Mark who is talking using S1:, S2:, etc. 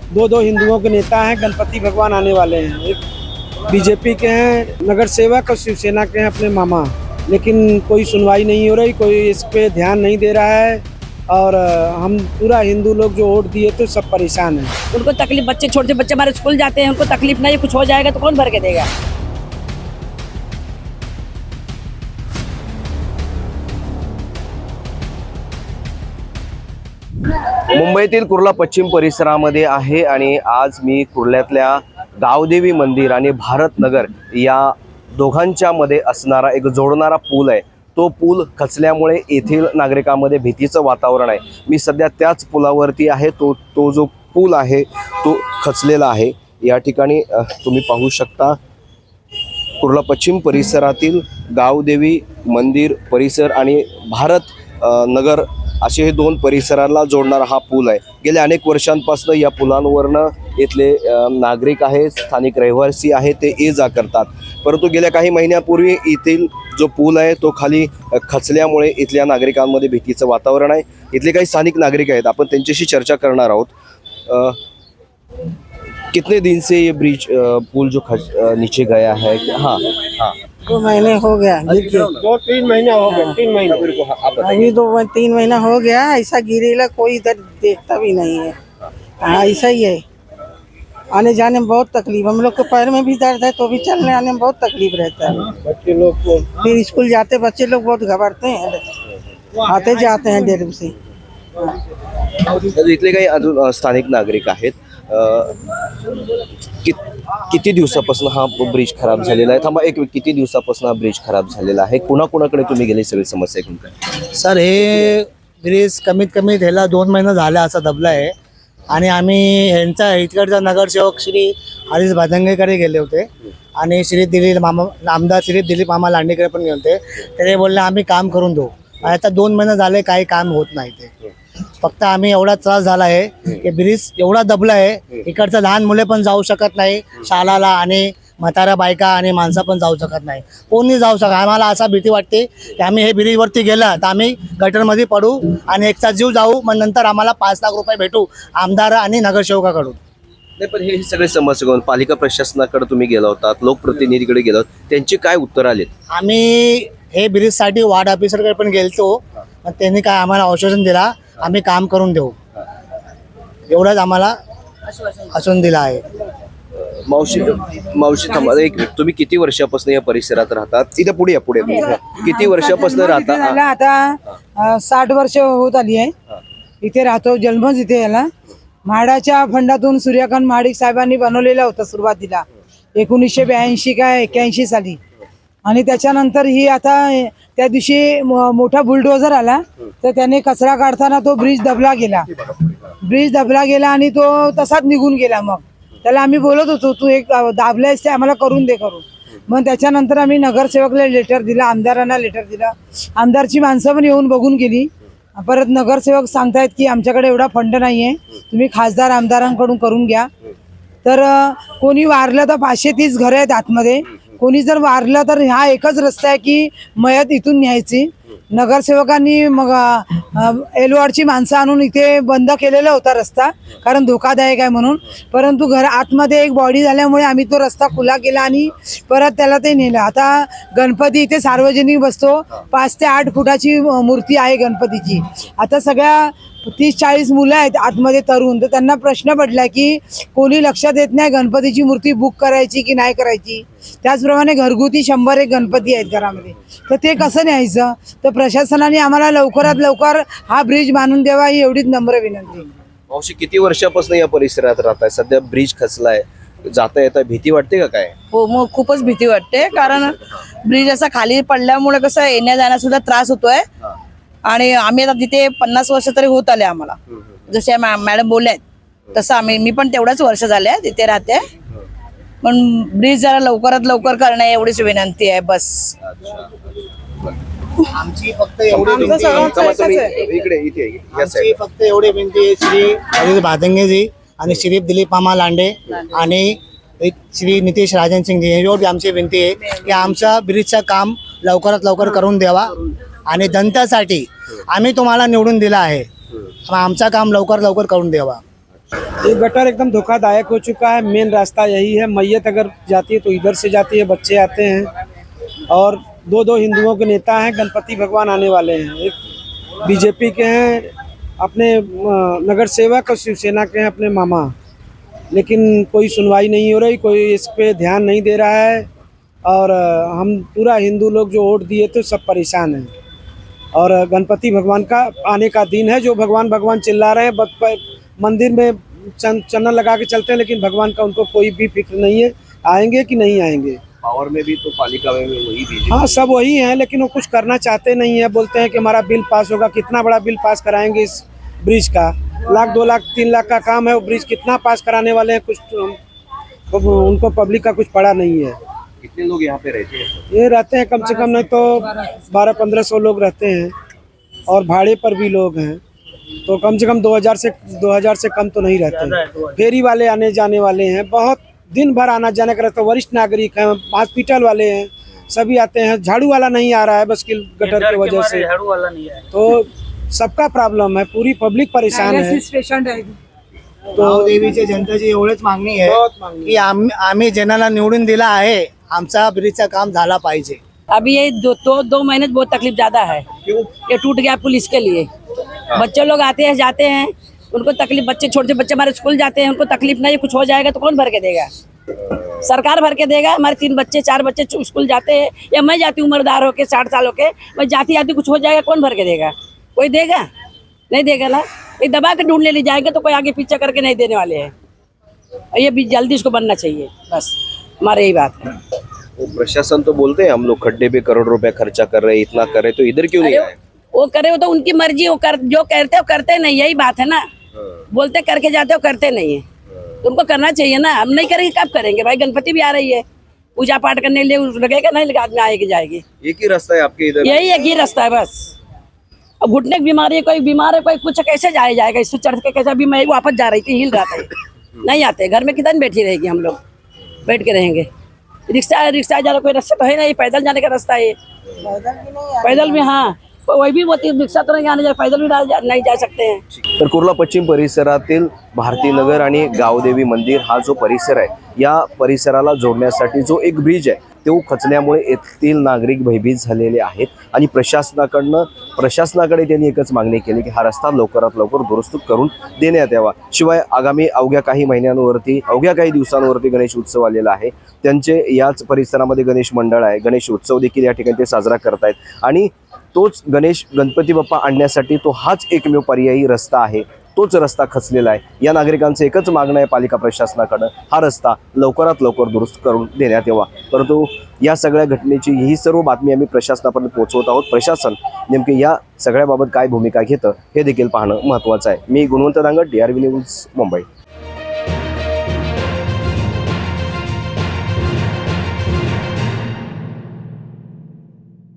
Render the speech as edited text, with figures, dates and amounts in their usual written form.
S1: दो दो हिंदुओं के नेता हैं, गणपति भगवान आने वाले हैं। एक बीजेपी के हैं नगर सेवक और शिवसेना के हैं अपने मामा, लेकिन कोई सुनवाई नहीं हो रही, कोई इस पे ध्यान नहीं दे रहा है। और हम पूरा हिंदू लोग जो वोट दिए तो सब परेशान हैं।
S2: उनको तकलीफ, बच्चे छोटे बच्चे हमारे स्कूल जाते हैं, उनको तकलीफ नहीं, कुछ हो जाएगा तो कौन भर के देगा।
S3: मुंबईतील कुर्ला पश्चिम परिसरामध्ये आहे आणि आज मी कुर्ल्यातल्या गावदेवी मंदिर आणि भारत नगर या दोघांच्या मध्ये असणारा एक जोडणारा पूल आहे। तो पूल खचल्यामुळे येथील नागरिकांमध्ये भीतीचं वातावरण आहे। मी सध्या त्याच पुलावरती आहे। तो जो पूल आहे तो खचलेला आहे। या ठिकाणी तुम्ही पाहू शकता कुर्ला पश्चिम परिसरातील गावदेवी मंदिर परिसर आणि भारत नगर असे हे दोन परिसराला जोडणारा हा पूल आहे। गेल्या अनेक वर्षांपासून या पुलांवरनं इथले नागरिक आहेत, स्थानिक रहिवासी आहेत, ते ये जा करतात। परंतु गेल्या काही महिन्यापूर्वी येथील जो पूल आहे तो खाली खचल्यामुळे इथल्या नागरिकांमध्ये भीतीचं वातावरण आहे। इथले काही स्थानिक नागरिक आहेत, आपण त्यांच्याशी चर्चा करणार आहोत। कितने दिन से ये ब्रिज पुल जो नीचे गया है? हाँ हाँ
S4: 2 महीने हो गया।
S1: 2-3 महीने हो गए, 3 महीने।
S4: अभी 2-3 महीना हो गया, ऐसा गिरेला कोई इधर देखता भी नहीं है। हाँ ऐसा ही है, आने जाने में बहुत तकलीफ, हम लोग के पैर में भी दर्द है तो भी चलने आने में बहुत तकलीफ रहता है।
S1: बच्चे लोग को
S4: फिर स्कूल जाते बच्चे लोग बहुत घबराते हैं, आते जाते हैं देर से।
S3: इथले काही अजून स्थानिक नागरिक आहेत। किती दिवसापासून हा ब्रिज खराब झालेला आहे? थांबा एक, किती दिवसापासून हा ब्रिज खराब झालेला आहे? कुणाकुणाकडे तुम्ही गेले सगळी समस्या घेऊन काय?
S5: सर हे ब्रिज कमीत कमी त्याला 2 महिने झाले असा दबला आहे आणि आम्ही यांचा इकडचा नगरसेवक श्री हरीश भादंगेकडे गेले होते आणि श्री दिलीप मामा आमदार श्री दिलीप मामा लांडेकडे पण गेले होते। ते बोलले आम्ही काम करून देऊ। आता 2 महिने झाले काही काम होत नाही। ते फक्त आम्ही एवढा त्रास झाला आहे की ब्रिज एवढा दबला आहे, इकडचं लहान मुले पण जाऊ शकत नाही शाळेला आणि म्हाताऱ्या बायका आणि माणसं पण जाऊ शकत नाही, कोणी जाऊ शकत। आम्हाला असा भीती वाटते की आम्ही हे ब्रिजवरती गेला तर आम्ही गटरमध्ये पडू आणि एकचा जीव जाऊ, मग नंतर आम्हाला 5 लाख रुपये भेटू आमदार आणि नगरसेवकाकडून।
S3: नाही पण हे सगळे समस्या घेऊन पालिका प्रशासनाकडे तुम्ही गेला होतात, लोकप्रतिनिधीकडे गेलात, त्यांची काय उत्तर आले?
S5: आम्ही हे ब्रिजसाठी वार्ड ऑफिसरकडे पण गेलतो, पण त्यांनी काय आम्हाला आश्वासन दिला आम्ही काम करून देऊ, एवढंच आम्हाला आश्वासन दिलं आहे।
S3: मावशी थांबा एक मिनिट, तुम्ही किती वर्षापासून या परिसरात राहतात? इथे पुढे या, पुढे किती वर्षापासून राहता?
S4: आता 60 वर्ष होत आली आहे, इथे राहतो, जन्मच इथे याला। म्हाडाच्या फंडातून सूर्यकांत महाडिक साहेबांनी बनवलेला होता सुरुवातीला 1982 का 81 साली, आणि त्याच्यानंतर ही आता त्या दिवशी मोठा बुलडोझर आला तर त्याने कचरा काढताना तो ब्रिज दबला गेला आणि तो तसाच निघून गेला। मग त्याला आम्ही बोलत होतो तू एक दाबलायस ते आम्हाला करून दे करून। मग त्याच्यानंतर आम्ही नगरसेवकला लेटर दिला, आमदारांना लेटर दिला, आमदारची माणसं पण येऊन बघून गेली। परत नगरसेवक सांगतायत की आमच्याकडे एवढा फंड नाहीये, तुम्ही खासदार आमदारांकडून करून घ्या। तर कोणी वारलं तर 530 घरं आहेत आतमध्ये, कोणी जर वारलं तर हा एकच रस्ता आहे की मयत इथून न्यायची। नगरसेवकांनी मग एलवाडची माणसं आणून इथे बंद केलेला होता रस्ता, कारण धोकादायक आहे म्हणून। परंतु आतमध्ये एक बॉडी झाल्यामुळे आम्ही तो रस्ता खुला केला आणि परत त्याला ते नेलं। आता गणपती इथे सार्वजनिक बसतो, 5 ते 8 फुटाची मूर्ती आहे गणपतीची। आता सगळ्या 30-40 मुलं आहेत आतमध्ये तरुण, तर त्यांना प्रश्न पडला की कोणी लक्षात येत नाही गणपतीची मूर्ती बुक करायची की नाही करायची। त्याचप्रमाणे घरगुती 100 गणपती आहेत घरामध्ये, तर ते कसं न्यायचं? तर प्रशासनाने आम्हाला लवकरात लवकर हा ब्रिज बांधून द्यावा ही एवढीच नम्र विनंती।
S3: मावशी किती वर्षापासून या परिसरात राहताय? सध्या ब्रिज खचलाय, जाता येता भीती वाटते का काय?
S2: हो, मग खूपच भीती वाटते, कारण ब्रिज असा खाली पडल्यामुळे कसं येण्या जाण्यास सुद्धा त्रास होतोय। आणि आम्ही आता तिथे 50 वर्ष तरी होत आले आम्हाला, जसे मॅडम बोलल्यात तसं मी पण तेवढाच वर्ष झाले तिथे राहते। पण ब्रिज जरा लवकरात लवकर करणं एवढीच विनंती आहे बस।
S5: आमची फक्त एवढी विनंती आहे श्री हरीश भादंगेजी आणि श्री दिलीप मामा लांडे आणि श्री नितेश राजन सिंग जी, एवढी आमची विनंती आहे की आमचा ब्रिजचं काम लवकरात लवकर करून द्यावा आणि जनतेसाठी आम्ही तुम्हाला निवडून दिला आहे, आमचं काम लवकर लवकर करून द्यावा।
S1: ये गटर एकदम धोखादायक हो चुका है। मेन रास्ता यही है, मैयत अगर जाती है तो इधर से जाती है, बच्चे आते हैं। और दो हिंदुओं के नेता हैं, गणपति भगवान आने वाले हैं। एक बीजेपी के हैं अपने नगर सेवक, और शिवसेना के हैं अपने मामा। लेकिन कोई सुनवाई नहीं हो रही, कोई इस पे ध्यान नहीं दे रहा है। और हम पूरा हिंदू लोग जो वोट दिए थे सब परेशान हैं। और गणपति भगवान का आने का दिन है, जो भगवान भगवान चिल्ला रहे हैं, मंदिर में चंदन लगा के चलते हैं, लेकिन भगवान का उनको कोई भी फिक्र नहीं है, आएंगे कि नहीं आएंगे।
S3: पावर में भी तो पालिका में भी वही बीजेपी।
S1: हाँ, सब वही हैं, लेकिन वो कुछ करना चाहते नहीं है। बोलते हैं कि हमारा बिल पास होगा। कितना बड़ा बिल पास कराएंगे इस ब्रिज का? 1,00,000, 2,00,000, 3,00,000 का काम है। वो ब्रिज कितना पास कराने वाले हैं? कुछ तो उनको पब्लिक का कुछ पड़ा नहीं है।
S3: कितने लोग यहाँ पे रहते हैं?
S1: ये रहते हैं कम से कम नहीं तो 1200-1500 लोग रहते हैं, और भाड़े पर भी लोग हैं, तो कम से कम 2000 से कम तो नहीं रहते। फेरी वाले आने जाने वाले हैं, बहुत दिन भर आना जाने का रहता है। वरिष्ठ नागरिक हैं, हॉस्पिटल वाले हैं, सभी आते हैं। झाड़ू वाला नहीं आ रहा है बस गटर की वजह से,
S6: झाड़ू वाला नहीं है।
S1: तो सबका प्रॉब्लम है, पूरी पब्लिक परेशान है।
S4: पेशंट आहे
S5: गावदेवीच्या जनतेची एवढीच मागणी आहे की आम्ही ज्यांना निवडून दिला आहे, आमचा ब्रिजचं काम झाला पाहिजे।
S2: अभी ये दो महीने से बहुत तकलीफ ज्यादा है।
S3: क्यों?
S2: ये टूट गया पुलिस के लिए। बच्चे लोग आते हैं जाते हैं, उनको तकलीफ, बच्चे छोटे बच्चे हमारे स्कूल जाते हैं, उनको तकलीफ नहीं, कुछ हो जाएगा तो कौन भर के देगा? सरकार भर के देगा। हमारे 3 बच्चे 4 बच्चे स्कूल जाते हैं, या मैं जाती हूँ उम्रदार होके 60 साल होके, मैं जाती कुछ हो जाएगा कौन भर के देगा? कोई देगा? नहीं देगा ना। ये दबा के ढूंढ ले जाएंगे तो कोई आगे पीछे करके नहीं देने वाले हैं। ये भी जल्दी इसको बनना चाहिए, बस हमारी यही बात है।
S3: वो प्रशासन तो बोलते हैं हम लोग खड्डे पे करोड़ रुपए खर्चा कर रहे हैं, इतना कर रहे हैं, तो इधर क्यों नहीं आए?
S2: वो करे हो तो उनकी मर्जी, वो जो कहते हो करते नहीं, यही बात है ना। बोलते करके जाते हो, करते नहीं है, तो उनको करना चाहिए ना। हम नहीं करेंगे कब करेंगे भाई? गणपति भी आ रही है, पूजा पाठ करने के लिए लगेगा नहीं लगा, आदमी आएगी जाएगी।
S3: एक ही रास्ता है आपके इधर?
S2: यही एक ही रास्ता है बस। अब घुटने की बीमारी है, कोई बीमार है, कोई कुछ, कैसे जाएगा? इससे चढ़ के कैसे? अभी मैं वापस जा रही थी, हिल रहा था, नहीं आते। घर में कितनी बैठी रहेगी? हम लोग बैठ के रहेंगे। रिक्शा जा रहा, कोई रास्ता तो है नहीं, पैदल जाने का रास्ता है। पैदल भी, हाँ वही भी होती है, रिक्शा तो नहीं आने जा, पैदल भी नहीं जा सकते हैं।
S3: तर कुर्ला पश्चिम परिसरातील भारती नगर आणि गावदेवी मंदिर हा जो परिसर आहे, या परिसराला जोडण्यासाठी जो एक ब्रिज आहे तो खचल्यामुळे येथील नागरिक भयभीत झालेले आहेत आणि प्रशासनाकडे त्यांनी एकच मागणी केली की हा रस्ता लवकरात लवकर दुरुस्त करून देण्यात यावा। शिवाय आगामी अवघ्या काही महिन्यांवरती, अवघ्या काही दिवसांवरती गणेश उत्सव आलेला आहे। त्यांचे याच परिसरामध्ये गणेश मंडळ आहे, गणेश उत्सव देखील या ठिकाणी ते साजरा करतायत आणि तोच गणपती बाप्पा आणण्यासाठी तो हाच एकमेव पर्यायी रस्ता आहे, तोच रस्ता खचलेला आहे। या नागरिकांचं एकच मागणं आहे पालिका प्रशासनाकडे, हा रस्ता लवकरात लवकर दुरुस्त करून देण्यात यावा। परंतु या सगळ्या घटनेची ही सर्व बातमी आम्ही प्रशासनापर्यंत पोहोचवत आहोत। प्रशासन नेमके या सगळ्याबाबत काय भूमिका घेतं हे देखील पाहणं महत्त्वाचं आहे। मी गुणवंत दांगट, DRV न्यूज, मुंबई।